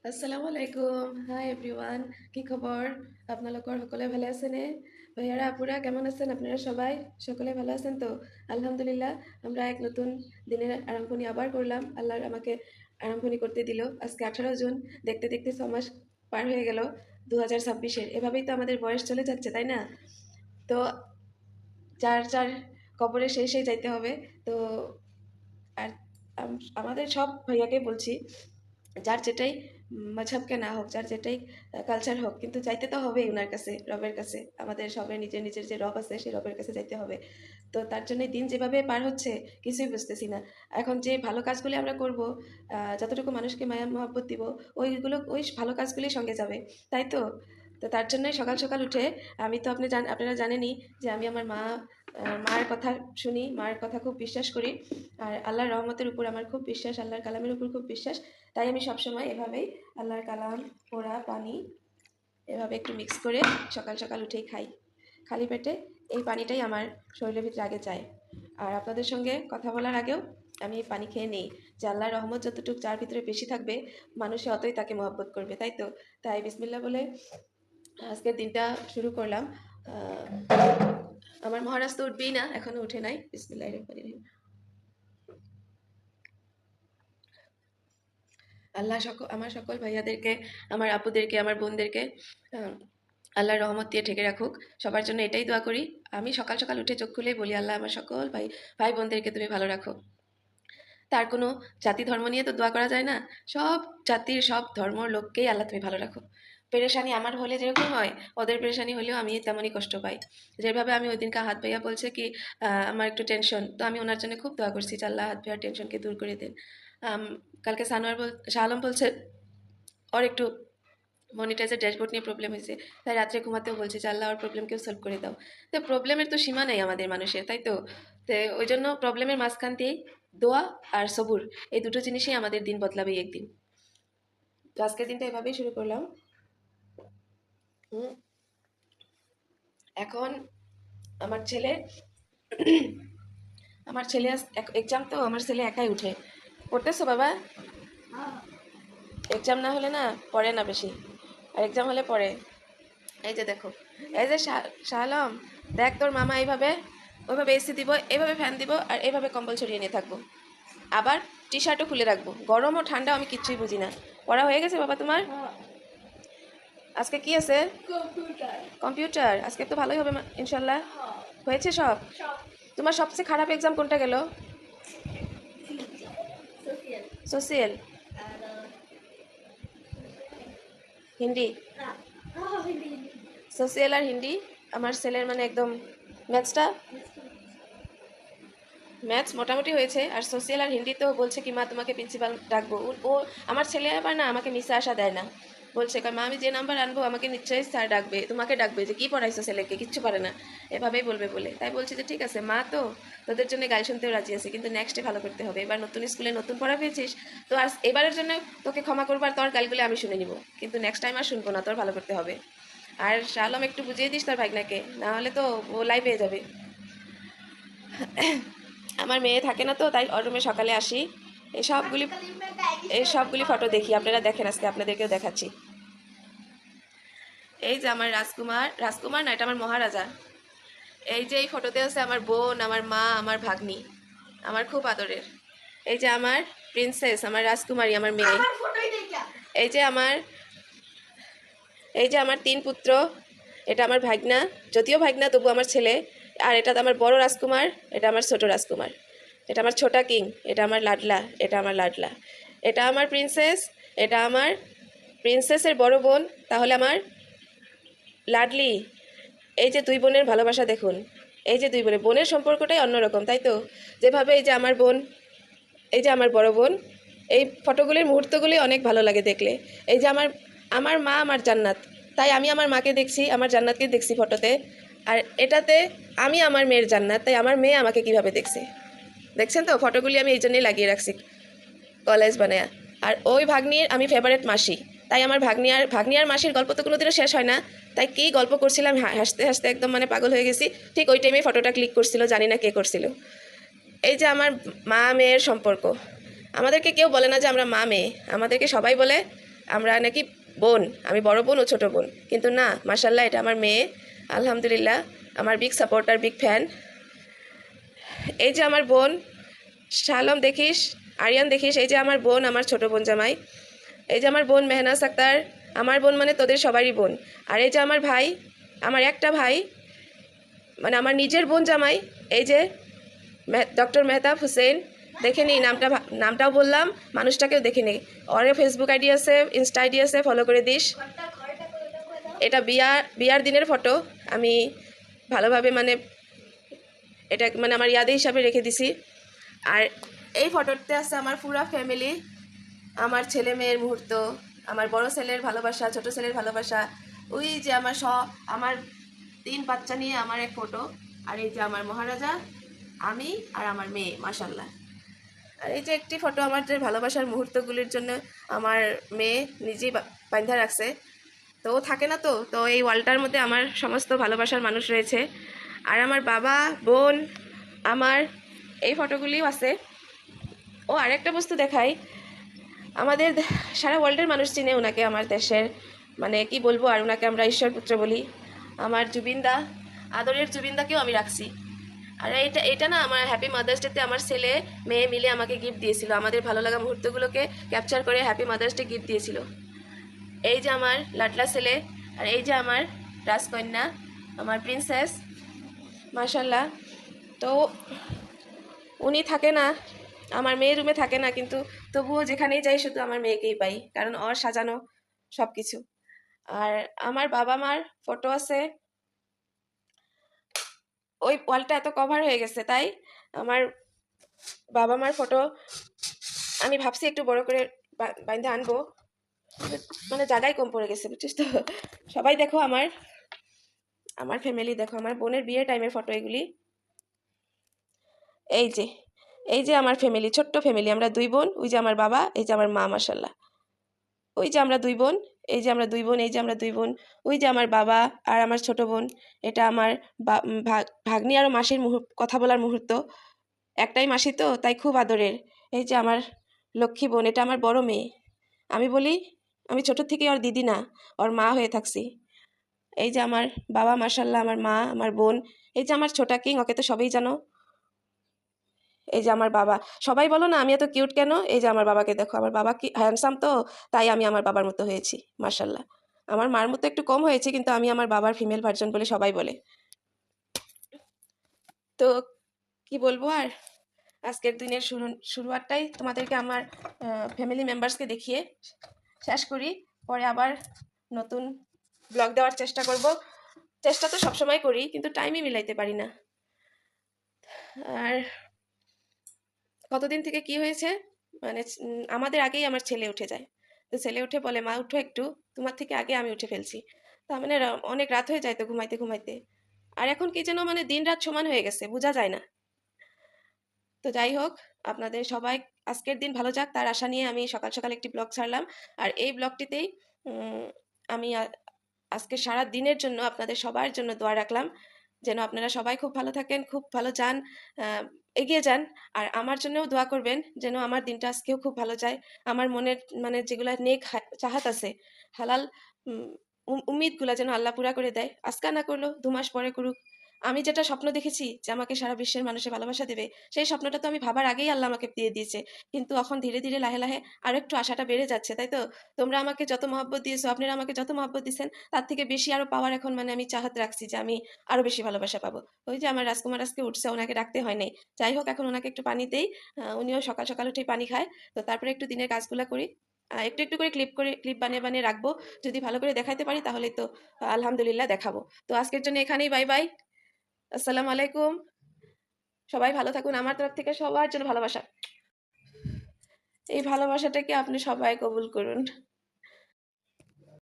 আসসালামু আলাইকুম। Hi everyone, কি খবর? আপনালোকৰ সকলে ভালে আছেনে? ভাইয়ারা আপুরা কেমন আছেন? আপনারা সবাই সকলে ভালো আছেন তো? আলহামদুলিল্লাহ, আমরা এক নতুন দিনের আরম্ভণি আবার করলাম। আল্লাহ আমাকে আরম্ভণি করতে দিল। আজকে 18 জুন, দেখতে দেখতে 6 মাস পার হয়ে গেল 2026-এর। এভাবেই তো আমাদের বয়স চলে যাচ্ছে, তাই না? তো চার চার কবরে শেষে যাইতে হবে। তো আর আমাদের সব ভাইয়াকে বলছি, যার যেটাই মাঝহাবকে না হোক, যার যেটাই কালচার হোক, কিন্তু যাইতে তো হবেই ওনার কাছে, রবের কাছে। আমাদের সবাই নিজের নিজের যে রব আছে সেই রবের কাছে যাইতে হবে। তো তার জন্য দিন যেভাবে পার হচ্ছে কিছুই বুঝতেছি না। এখন যে ভালো কাজগুলি আমরা করব, যতটুকু মানুষকে মায়া মহব্বত দিব, ওইগুলো ওই ভালো কাজগুলির সঙ্গে যাবে, তাই তো? তো তার জন্যই সকাল সকাল উঠে, আমি তো আপনারা জানেনই যে আমি আমার মার কথা শুনি, মার কথা খুব বিশ্বাস করি। আর আল্লাহর রহমতের উপর আমার খুব বিশ্বাস, আল্লাহর কালামের উপর খুব বিশ্বাস। তাই আমি সবসময় এভাবেই আল্লাহর কালাম, পোড়া পানি এভাবে একটু মিক্স করে সকাল সকাল উঠেই খাই। খালি পেটে এই পানিটাই আমার শরীরের ভিতরে আগে যায়। আর আপনাদের সঙ্গে কথা বলার আগেও আমি পানি খেয়ে নেই, যে আল্লাহর রহমত যতটুকু যার ভিতরে বেশি থাকবে, মানুষে অতই তাকে মহব্বত করবে, তাই তো? তাই বিসমিল্লাহ বলে আজকের দিনটা শুরু করলাম। আমার মহারাজ তো উঠবেই না, এখনো উঠে নাই। বিসমিল্লাহির রহমানির রহিম। আল্লাহ আমার সকল ভাইয়াদেরকে, আমার আপুদেরকে, আমার বোনদেরকে আল্লাহর রহমত দিয়ে ঢেকে রাখুক। সবার জন্য এটাই দোয়া করি। আমি সকাল সকাল উঠে চোখ খুলেই বলি, আল্লাহ আমার সকল ভাই ভাই বোনদেরকে তুমি ভালো রাখো। তার কোনো জাতি ধর্ম নিয়ে তো দোয়া করা যায় না। সব জাতির, সব ধর্মর লোককেই আল্লাহ তুমি ভালো রাখো। পেরেশানি আমার হলে যেরকম হয়, ওদের পেরেশানি হলেও আমি তেমনই কষ্ট পাই। যেভাবে আমি ওই দিনকে হাত ভাইয়া বলছে কি আমার একটু টেনশন, তো আমি ওনার জন্য খুব দোয়া করছি যে আল্লাহ হাত ভাইয়ার টেনশনকে দূর করে দেন। কালকে শাহ আলম বলছে ওর একটু মনিটাইজের ড্যাশবোর্ড নিয়ে প্রবলেম হয়েছে, তাই রাত্রে ঘুমাতেও বলছে যে আল্লাহ ওর প্রবলেমকেও সলভ করে দাও। তো প্রবলেমের তো সীমা নেই আমাদের মানুষের, তাই তো? তো ওই জন্য প্রবলেমের মাঝখান দিয়েই দোয়া আর সবুর, এই দুটো জিনিসই আমাদের দিন বদলাবে একদিন। তো আজকের দিনটা এভাবেই শুরু করলাম। হুম, এখন আমার ছেলে আমার ছেলে এক্সাম, তো আমার ছেলে একাই উঠে। পড়তেছো বাবা? এক্সাম না হলে না পড়ে না বেশি, আর এক্সাম হলে পড়ে। এই যে দেখো, এই যে শাহ আলম, দেখ তোর মামা এইভাবে ওইভাবে এসি দিব, এইভাবে ফ্যান দিব, আর এইভাবে কম্বল ছড়িয়ে নিয়ে থাকবো। আবার টি শার্টও খুলে রাখবো, গরম ও ঠান্ডা আমি কিচ্ছুই বুঝি না। পড়া হয়ে গেছে বাবা তোমার? আজকে কি আছে? কম্পিউটার। আজকে তো ভালোই হবে ইনশাল্লাহ। হয়েছে সব? তোমার সবচেয়ে খারাপ এক্সাম কোনটা গেল? সোশিয়াল? হিন্দি? সোশিয়াল আর হিন্দি আমার ছেলের মানে একদম, ম্যাথসটা, ম্যাথস মোটামুটি হয়েছে। আর সোশিয়াল আর হিন্দি তো বলছে কি মা তোমাকে প্রিন্সিপাল ডাকবো। ও আমার ছেলে আবার না আমাকে মিশে আসা দেয় না, বলছে মা আমি যে নাম্বার আনবো আমাকে নিশ্চয়ই স্যার ডাকবে, তোমাকে ডাকবে যে কি পড়াইছো ছেলেকে, কিচ্ছু পারে না, এভাবেই বলবে বলে। তাই বলছে যে ঠিক আছে মা, তো তোদের জন্য গাল শুনতেও রাজি আছে, কিন্তু নেক্সটে ভালো করতে হবে। এবার নতুন স্কুলে নতুন পড়া পেয়েছিস, তো আর এবারের জন্য তোকে ক্ষমা করবো, আর তোর গালগুলো আমি শুনে নিব, কিন্তু নেক্সট টাইম আর শুনবো না, তোর ভালো করতে হবে। আর শালম একটু বুঝিয়ে দিস তোর ভাগনাকে, না হলে তো ও লাই পেয়ে যাবে। আমার মেয়ে থাকে না, তো তাই ওর রুমে সকালে আসি, এই সবগুলি এই সবগুলি ফটো দেখি। আপনারা দেখেন, আজকে আপনাদেরকেও দেখাচ্ছি। এই যে আমার রাজকুমার, রাজকুমার না, এটা আমার মহারাজা। এই যে এই ফটোতে আছে আমার বোন, আমার মা, আমার ভাগ্নি, আমার খুব আদরের। এই যে আমার প্রিন্সেস, আমার রাজকুমারী, আমার মেয়ে। এই যে আমার এই যে আমার 3 পুত্র, এটা আমার ভাগনা, যদিও ভাগনা তবু আমার ছেলে। আর এটা আমার বড় রাজকুমার, এটা আমার ছোট রাজকুমার। এটা আমার ছোটা কিং, এটা আমার লাডলা, এটা আমার লাডলা। এটা আমার প্রিন্সেস, এটা আমার প্রিন্সেসের বড় বোন, তাহলে আমার লাডলি। এই যে 2 বোনের ভালোবাসা দেখুন, এই যে 2 বোনের বোনের সম্পর্কটাই অন্যরকম, তাই তো? যেভাবে এই যে আমার বোন, এই যে আমার বড় বোন, এই ফটোগুলির মুহূর্তগুলি অনেক ভালো লাগে দেখলে। এই যে আমার আমার মা আমার জান্নাত, তাই আমি আমার মাকে দেখছি, আমার জান্নাতকে দেখছি ফটোতে। আর এটাতে আমি আমার মেয়ের জান্নাত, তাই আমার মেয়ে আমাকে কিভাবে দেখছে, দেখছেন তো? ফটোগুলি আমি এই জন্যই লাগিয়ে রাখছি কলেজ বানায়া। আর ওই ভাগ্নির আমি ফেভারিট মাসি, তাই আমার ভাগ্নি আর মাসির গল্প তো কোনোদিনও শেষ হয় না। তাই কী গল্প করছিলাম, হাসতে হাসতে একদম মানে পাগল হয়ে গেছি। ঠিক ওই টাইমে ফটোটা ক্লিক করছিল, জানি না কে করছিল। এই যে আমার মা মেয়ের সম্পর্ক, আমাদেরকে কেউ বলে না যে আমরা মা মেয়ে, আমাদেরকে সবাই বলে আমরা নাকি বোন, আমি বড় বোন ও ছোট বোন, কিন্তু না, মাশাল্লাহ এটা আমার মেয়ে। আলহামদুলিল্লাহ, আমার বিগ সাপোর্টার, বিগ ফ্যান। এই যে আমার বোন শালম দেখিস, আরিয়ান দেখিস, এই যে আমার বোন, আমার ছোট বোন জামাই। এই যে আমার বোন মেহনাজ আক্তার, আমার বোন মানে তোদের সবারই বোন। আর এই যে আমার ভাই, আমার একটা ভাই, মানে আমার নিজের বোন জামাই, এই যে ডক্টর মেহতাব হুসেন। দেখে নিই নামটাও বললাম, মানুষটাকেও দেখে নিই। ওর ফেসবুক আইডি আছে, ইনস্টা আইডি আছে, ফলো করে দিস। এটা বিয়ার দিনের ফটো, আমি ভালোভাবে মানে এটা মানে আমার ইয়াদে হিসাবে রেখে দিছি। আর এই ফটোতে আছে আমার পুরা ফ্যামিলি, আমার ছেলে মেয়ের মুহূর্ত, আমার বড় ছেলের ভালোবাসা, ছোট ছেলের ভালোবাসা। ওই যে আমার 3 বাচ্চা নিয়ে আমার এক ফটো। আর এই যে আমার মহারাজা, আমি আর আমার মেয়ে, মাশাল্লাহ। আর এই যে একটি ফটো আমাদের ভালোবাসার মুহূর্তগুলির জন্য আমার মেয়ে নিজেই বাঁধা রাখছে। তো ও থাকে না, তো এই ওয়ালটার মধ্যে আমার সমস্ত ভালোবাসার মানুষ রয়েছে। আর আমার বাবা, বোন, আমার এই ফটোগুলিও আছে। ও আরেকটা বস্তু দেখাই, আমাদের সারা ওয়ার্ল্ডের মানুষ চিনে ওনাকে, আমার দেশের, মানে কি বলবো, আর ওনাকে আমরা ঈশ্বর পুত্র বলি। আমার জুবিনদা, আদরের জুবিনদাকেও আমি রাখছি। আর এটা না, আমার হ্যাপি মাদার্স ডেতে আমার ছেলে মেয়ে মিলে আমাকে গিফট দিয়েছিল, আমাদের ভালো লাগা মুহূর্তগুলোকে ক্যাপচার করে হ্যাপি মাদার্স ডে গিফট দিয়েছিল। এই যে আমার লাটলা ছেলে, আর এই যে আমার রাজকন্যা, আমার প্রিন্সেস, মাশাল্লাহ। তো উনি থাকে না, আমার মেয়ের রুমে থাকে না, কিন্তু তবুও যেখানেই যাই শুধু আমার মেয়েকেই পাই, কারণ ওর সাজানো সব কিছু। আর আমার বাবা মার ফটো আছে, ওই ওয়ালটা এত কভার হয়ে গেছে, তাই আমার বাবা মার ফটো আমি ভাবছি একটু বড় করে বাইন্ধে আনবো, মানে জায়গায় কম পড়ে গেছে, বুঝছিস তো। সবাই দেখো, আমার ফ্যামিলি দেখো, আমার বোনের বিয়ের টাইমের ফটো এগুলি। এই যে এই যে আমার ফ্যামিলি, ছোট্ট ফ্যামিলি, আমরা 2 বোন, ওই যে আমার বাবা, এই যে আমার মা, মাশাল্লাহ। ওই যে আমরা 2 বোন, এই যে আমরা 2 বোন, এই যে আমরা 2 বোন, ওই যে আমার বাবা আর আমার ছোট বোন। এটা আমার ভাগ্নি আর মাসির কথা বলার মুহূর্ত। একটাই মাসি তো, তাই খুব আদরের। এই যে আমার লক্ষ্মী বোন, এটা আমার বড় মেয়ে। আমি বলি আমি ছোট থেকে ওর দিদি না, ওর মা হয়ে থাকছি। এই যে আমার বাবা, মাশাল্লাহ, আমার মা, আমার বোন। এই যে আমার ছোটা কিং, ওকে তো সবাই জানো। এই যে আমার বাবা, সবাই বলো না আমি এত কিউট কেন, এই যে আমার বাবাকে দেখো, আমার বাবা কি হ্যান্ডসাম, তো তাই আমি আমার বাবার মতো হয়েছি, মাশাল্লাহ। আমার মার মতো একটু কম হয়েছে, কিন্তু আমি আমার বাবার ফিমেল ভার্জন বলে সবাই বলে। তো কি বলবো আর, আজকের দিনের শুরুয়াতটাই তোমাদেরকে আমার ফ্যামিলি মেম্বার্সকে দেখিয়ে শেষ করি। পরে আবার নতুন ব্লগ দেওয়ার চেষ্টা করব। চেষ্টা তো সবসময় করি, কিন্তু টাইমই মিলাইতে পারি না। আর কতদিন থেকে কি হয়েছে, মানে আমাদের আগেই আমার ছেলে উঠে যায়। তো ছেলে উঠে বলে, মা উঠো একটু, তোমার থেকে আগে আমি উঠে ফেলছি। তার মানে অনেক রাত হয়ে যায় তো ঘুমাইতে ঘুমাইতে। আর এখন কি যেন মানে দিন রাত সমান হয়ে গেছে, বোঝা যায় না। তো যাই হোক, আপনাদের সবাই আজকের দিন ভালো যাক, তার আশা নিয়ে আমি সকাল সকাল একটি ব্লগ ছাড়লাম। আর এই ব্লগটিতেই আমি আজকে সারা দিনের জন্য আপনাদের সবার জন্য দোয়া রাখলাম, যেন আপনারা সবাই খুব ভালো থাকেন, খুব ভালো যান, এগিয়ে যান। আর আমার জন্যও দোয়া করবেন, যেন আমার দিনটা আজকেও খুব ভালো যায়। আমার মনের মানে যেগুলা নেক চাহাত আছে, হালাল উম্মিদগুলা যেন আল্লাহ পুরা করে দেয়, আজকা না করলো 2 মাস পরে করুক। আমি যেটা স্বপ্ন দেখেছি যে আমাকে সারা বিশ্বের মানুষের ভালোবাসা দেবে, সেই স্বপ্নটা তো আমি ভাবার আগেই আল্লাহ আমাকে দিয়ে দিয়েছে। কিন্তু এখন ধীরে ধীরে লাহে লাহে আরো একটু আশাটা বেড়ে যাচ্ছে, তাই তো। তোমরা আমাকে যত মহব্বত দিয়েছো, আপনারা আমাকে যত মহব্বত দিচ্ছেন, তার থেকে বেশি আরো পাওয়ার এখন মানে আমি চাহাত রাখছি যে আমি আরো বেশি ভালোবাসা পাবো। ওই যে আমার রাজকুমার আজকে উঠছে, ওনাকে ডাকতে হয় নাই। যাই হোক, এখন ওনাকে একটু পানি দেই। উনিও সকাল সকাল উঠেই পানি খায়। তো তারপরে একটু দিনের কাজগুলো করি, একটু একটু করে ক্লিপ বানিয়ে বানিয়ে রাখবো। যদি ভালো করে দেখাইতে পারি তাহলেই তো আলহামদুলিল্লাহ দেখাবো। তো আজকের জন্য এখানেই, বাই বাই, আসসালামু আলাইকুম। সবাই ভালো থাকুন, আমার তরফ থেকে সবার জন্য ভালোবাসা। এই ভালোবাসাটাকে আপনি সবাই কবুল করুন।